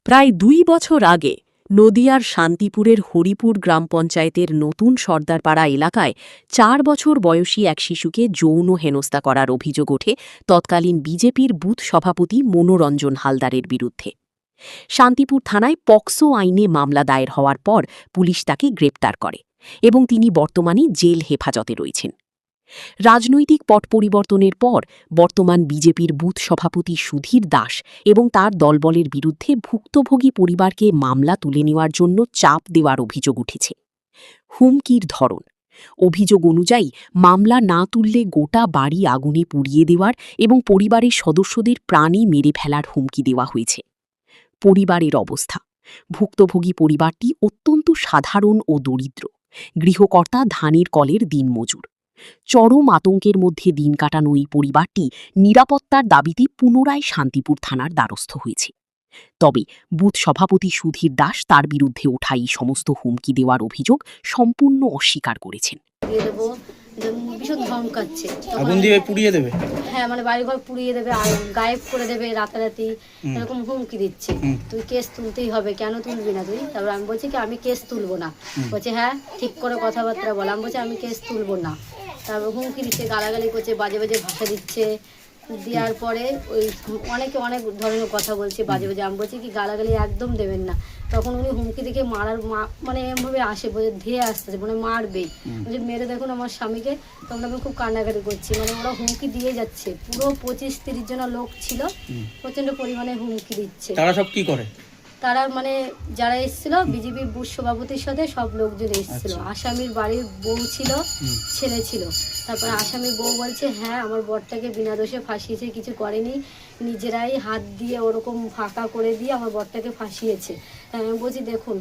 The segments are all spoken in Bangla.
প্রায় ২ বছর আগে নদিয়ার শান্তিপুরের হরিপুর গ্রাম পঞ্চায়েতের নতুন সর্দারপাড়া এলাকায় ৪ বছর বয়সী এক শিশুকে যৌন হেনস্থা করার অভিযোগ ওঠে তৎকালীন বিজেপির বুথ সভাপতি মনোরঞ্জন হালদারের বিরুদ্ধে। শান্তিপুর থানায় পক্সো আইনে মামলা দায়ের হওয়ার পর পুলিশ তাকে গ্রেপ্তার করে এবং তিনি বর্তমানে জেল হেফাজতে রয়েছেন। রাজনৈতিক পট পরিবর্তনের পর বর্তমান বিজেপির বুথ সভাপতি সুধীর দাস এবং তার দলবলের বিরুদ্ধে ভুক্তভোগী পরিবারকে মামলা তুলে নেওয়ার জন্য চাপ দেওয়ার অভিযোগ উঠেছে। হুমকির ধরন: অভিযোগ অনুযায়ী মামলা না তুললে গোটা বাড়ি আগুনে পুড়িয়ে দেওয়ার এবং পরিবারের সদস্যদের প্রাণে মেরে ফেলার হুমকি দেওয়া হয়েছে। পরিবারের অবস্থা: ভুক্তভোগী পরিবারটি অত্যন্ত সাধারণ ও দরিদ্র। গৃহকর্তা ধানের কলের দিনমজুর। চরম আতঙ্কের মধ্যে দিন কাটানো এই পরিবারটি নিরাপত্তার দাবিতে পুনরায় শান্তিপুর থানার দ্বারস্থ হয়েছে। তবে বুথ সভাপতি সুধীর দাস তার বিরুদ্ধে ওঠা এই সমস্ত হুমকি দেওয়ার অভিযোগ সম্পূর্ণ অস্বীকার করেছেন। ভীষণ ধমকাচ্ছে, আগুন দিয়ে পুড়িয়ে দেবে। হ্যাঁ মানে বাড়িঘর পুড়িয়ে দেবে, গায়েব করে দেবে রাতারাতি, এরকম হুমকি দিচ্ছে। তুই কেস তুলতেই হবে, কেন তুলবি না তুই? তারপর আমি বলছি কি আমি কেস তুলবো না। বলছে হ্যাঁ ঠিক করে কথাবার্তা বল। আমি বলছি আমি কেস তুলবো না। তারপর হুমকি দিচ্ছে, গালাগালি করছে, বাজে বাজে ভাষা দিচ্ছে। দেওয়ার পরে ওই অনেক ধরনের কথা বলছে বাজে বাজে। আমি বলছি কি গালাগালি একদম দেবেন না। তখন উনি হুমকি দেখে মারার মানে এমনভাবে আসে, ধেয়ে আসতেছে, মানে মারবে, বলছে মেরে দেখুন আমার স্বামীকে। তখন আমি খুব কান্নাকাটি করছি, মানে ওরা হুমকি দিয়ে যাচ্ছে। পুরো 25-30 জন লোক ছিল, প্রচন্ড পরিমাণে হুমকি দিচ্ছে। তারা সব কি করে? তারা মানে যারা এসেছিল বিজেপির বুথ সভাপতির সাথে সব লোকজন এসেছিল। আসামির বাড়ির বউ ছিল, ছেলে ছিল। তারপরে আসামির বউ বলছে হ্যাঁ আমার বরটাকে বিনা দোষে ফাঁসিয়েছে, কিছু করেনি, নিজেরাই হাত দিয়ে ওরকম ফাঁকা করে দিয়ে আমার বরটাকে ফাঁসিয়েছে। আমি বলছি দেখুন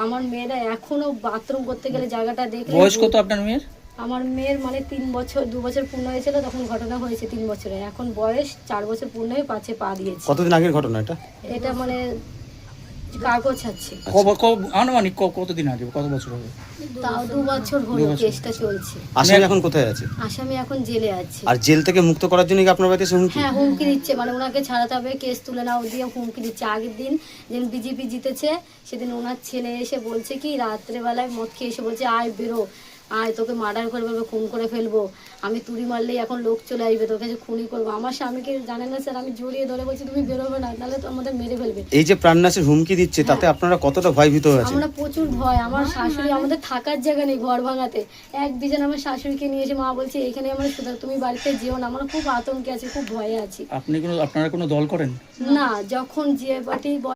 আমার মেয়েরা এখনো বাথরুম করতে গেলে জায়গাটা দেখলে। বয়স কত আপনার মেয়ের? আমার মেয়ের মানে 2 বছর পূর্ণ হয়েছিল তখন ঘটনা হয়েছে, 3 বছরে। এখন বয়স 4 বছর পূর্ণ হয়ে 5-এ পা দিয়েছে। কতদিন আগের ঘটনা এটা? এটা মানে কাগজ আছে। আনুমানিক কতদিন আগে, কত বছর হবে? তাও 2 বছর হলো কেসটা চলছে। আসামি এখন কোথায় আছে? আসামি এখন জেলে আছে। আর জেল থেকে মুক্ত করার জন্য কি আপনার বাড়িতে হুমকি? হ্যাঁ হুমকি দিচ্ছে, মানে ওনাকে ছাড়াতে হবে, কেস তুলে নাও দিয়ে হুমকি দিচ্ছে। আগের দিন যেদিন বিজেপি জিতেছে সেদিন ওনার ছেলে এসে বলছে কি রাত্রেবেলায় মদ খেয়ে এসে বলছে আয় বেরো, আয় তোকে মার্ডার করে ফেলবো, খুন করে ফেলবো, আমি তুড়ি মারলেই এখন লোক চলে আসবে, তোর কাছে খুনই করবো। আমার স্বামীকে জানেন না স্যার, আমি জড়িয়ে ধরে বলছি তুমি বেরোবে না, তাহলে তো আমাদের মেরে ফেলবে। এই যে প্রাণনাশের হুমকি দিচ্ছে তাতে আপনারা কতটা ভয়ভীত হয়েছেন? আমরা প্রচুর ভয়। আমার শাশুড়ি, আমাদের থাকার জায়গা নেই ঘর ভাঙাতে। এক বিজন আমার শাশুড়িকে নিয়ে এসে মা বলছে এখানে আমার তুমি বাড়িতে যেও না। আমরা খুব আতঙ্কে আছি, খুব ভয়ে আছি। আপনারা কোনো দল করেন না? যখন যে পার্টি